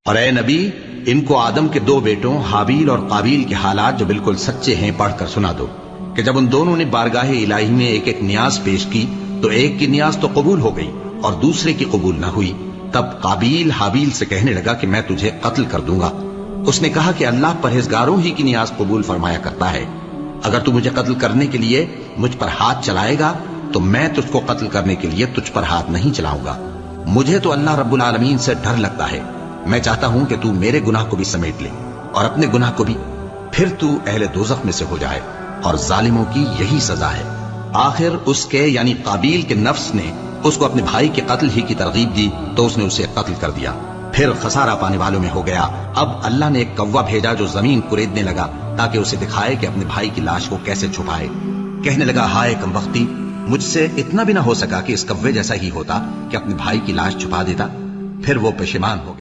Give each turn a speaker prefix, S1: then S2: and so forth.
S1: और ए नबी, इनको आदम के दो बेटों हाबील और काबील के हालात जो बिल्कुल सच्चे हैं पढ़कर सुना दो कि जब उन दोनों ने बारगाह इलाही में एक एक न्याज पेश की तो एक की न्याज तो कबूल हो गई और दूसरे की कबूल न हुई। तब काबील हाबील से कहने लगा कि मैं तुझे कत्ल कर दूंगा। उसने कहा कि अल्लाह परहेजगारों ही की न्याज कबूल फरमाया करता है। अगर तू मुझे कत्ल करने के लिए मुझ पर हाथ चलाएगा तो मैं तुझको कत्ल करने के लिए तुझ पर हाथ नहीं चलाऊंगा। मुझे तो अल्लाह रब्बुल आलमीन से डर लगता है। मैं चाहता हूं कि तू मेरे गुनाह को भी समेट ले और अपने गुनाह को भी, फिर तू अहले दोज़ख में से हो जाए और जालिमों की यही सजा है। आखिर उसके यानी काबील के नफ्स ने उसको अपने भाई के कत्ल ही की तरगीब दी तो उसने उसे कत्ल कर दिया। फिर खसारा पाने वालों में हो गया। अब अल्लाह ने एक कौवा भेजा जो जमीन कुरेदने लगा ताकि उसे दिखाए कि अपने भाई की लाश को कैसे छुपाए। कहने लगा, हाय कमबख्ती, मुझसे इतना भी ना हो सका कि इस कौवे जैसा ही होता कि अपने भाई की लाश छुपा देता। फिर वो पेशेमान हो गया।